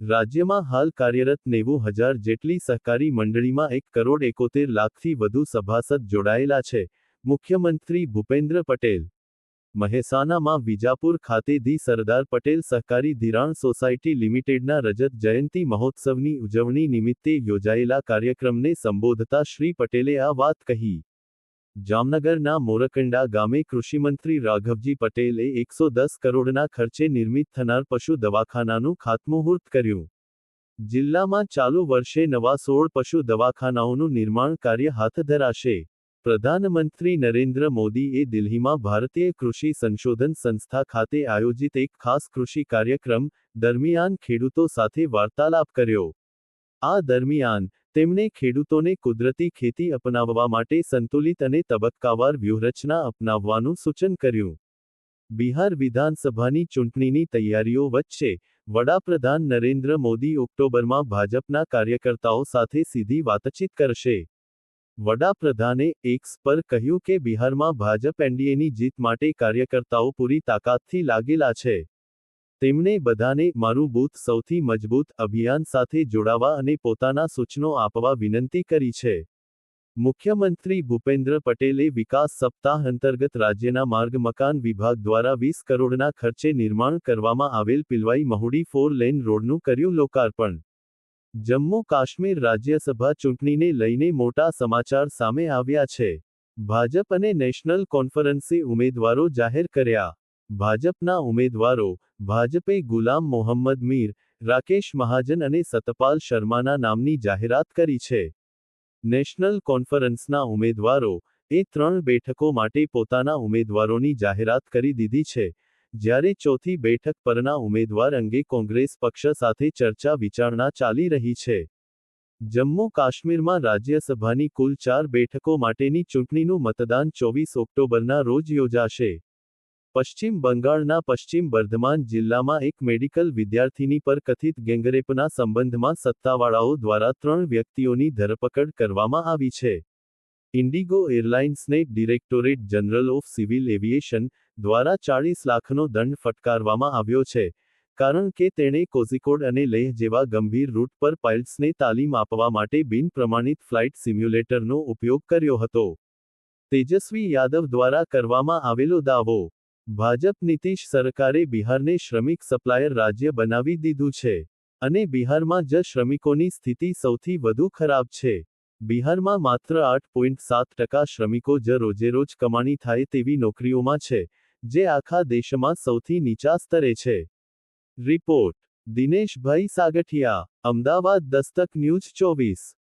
રાજ્યમાં હાલ કાર્યરત 90,000 જેટલી સહકારી મંડળીમાં 1,71,00,000થી વધુ સભાસદ જોડાયેલા છે. મુખ્યમંત્રી ભૂપેન્દ્ર પટેલ મહેસાણામાં વિજાપુર ખાતે ધી સરદાર પટેલ સહકારી ધિરાણ સોસાયટી લિમિટેડના રજત જયંતી મહોત્સવની ઉજવણી નિમિત્તે યોજાયેલા કાર્યક્રમને સંબોધતા શ્રી પટેલે આ વાત કહી. જામનગરના મોરકંડા ગામે કૃષિમંત્રી રાઘવજી પટેલે 110 કરોડના ખર્ચે નિર્મિત થનાર પશુ દવાખાનાનું ખાતમુહૂર્ત કર્યું. જિલ્લામાં ચાલુ વર્ષે નવા 16 પશુ દવાખાનાઓનું નિર્માણ કાર્ય હાથ ધરાશે. પ્રધાનમંત્રી નરેન્દ્ર મોદીએ દિલ્હીમાં ભારતીય કૃષિ સંશોધન સંસ્થા ખાતે આયોજિત એક ખાસ કૃષિ કાર્યક્રમ દરમિયાન ખેડૂતો સાથે વાર્તાલાપ કર્યો. આ દરમિયાન તેમણે ખેડૂતોને કુદરતી ખેતી અપનાવવા માટે સંતુલિત અને તબક્કાવાર વ્યૂહરચના અપનાવવાનું સૂચન કર્યું. બિહાર વિધાનસભાની ચૂંટણીની તૈયારીઓ વચ્ચે વડાપ્રધાન નરેન્દ્ર મોદી ઓક્ટોબરમાં ભાજપના કાર્યકર્તાઓ સાથે સીધી વાતચીત કરશે. વડાપ્રધાને એક્સ પર કહ્યું કે બિહારમાં ભાજપ એનડીએની જીત માટે કાર્યકર્તાઓ પૂરી તાકાતથી લાગેલા છે. તેમણે બધાને મારું બૂથ સૌથી મજબૂત અભિયાન સાથે જોડાવા અને પોતાના સૂચનો આપવા વિનંતી કરી છે. મુખ્યમંત્રી ભૂપેન્દ્ર પટેલે વિકાસ સપ્તાહ અંતર્ગત રાજ્યના માર્ગ મકાન વિભાગ દ્વારા 20 કરોડના ખર્ચે નિર્માણ કરવામાં આવેલ પિલવાઈ મહુડી 4 લેન રોડનું કર્યું લોકાર્પણ. જમ્મુ કાશ્મીર રાજ્યસભા ચૂંટણીને લઈને મોટા સમાચાર સામે આવ્યા છે. ભાજપ અને નેશનલ કોન્ફરન્સે ઉમેદવારો જાહેર કર્યા. ભાજપના ઉમેદવારો ભાજપે ગુલામ મોહમ્મદ મીર, રાકેશ મહાજન અને સતપાલ શર્માના નામની જાહેરાત કરી છે. નેશનલ કોન્ફરન્સના ઉમેદવારો એ 3 બેઠકો માટે પોતાના ઉમેદવારોની જાહેરાત કરી દીધી છે, જ્યારે ચોથી બેઠક પરના ઉમેદવાર અંગે કોંગ્રેસ પક્ષ સાથે ચર્ચા વિચારણા ચાલી રહી છે. જમ્મુ કાશ્મીરમાં રાજ્યસભાની કુલ 4 બેઠકો માટેની ચૂંટણીનું મતદાન 24 ઓક્ટોબરના રોજ યોજાશે. પશ્ચિમ બંગાળના પશ્ચિમ બર્ધમાન જિલ્લામાં એક મેડિકલ વિદ્યાર્થીની પર કથિત ગેંગરેપના સંબંધમાં સત્તાવાળાઓ દ્વારા 3 વ્યક્તિઓની ધરપકડ કરવામાં આવી છે. ઇન્ડિગો એરલાઇન્સને directorate general of civil aviation દ્વારા 40 લાખનો દંડ ફટકારવામાં આવ્યો છે, કારણ કે તેણે કોઝિકોડ અને લેહ જેવા ગંભીર રૂટ પર પાયલટ્સને તાલીમ આપવા માટે બિનપ્રમાણિત ફ્લાઇટ સિમ્યુલેટરનો ઉપયોગ કર્યો હતો. તેજસ્વી યાદવ દ્વારા કરવામાં આવેલો દાવો. ભાજપ નીતિશ સરકારે બિહારને શ્રમિક સપ્લાયર રાજ્ય બનાવી દીધું છે, અને બિહારમાં જ શ્રમિકોની સ્થિતિ સૌથી વધુ ખરાબ છે. બિહારમાં માત્ર 8.7% શ્રમિકો જ રોજેરોજ કમાણી થાય તેવી નોકરીઓમાં છે, જે આખા દેશમાં સૌથી નીચા સ્તરે છે. Report Dineshbhai Sagathiya, Ahmedabad Dastak news 24.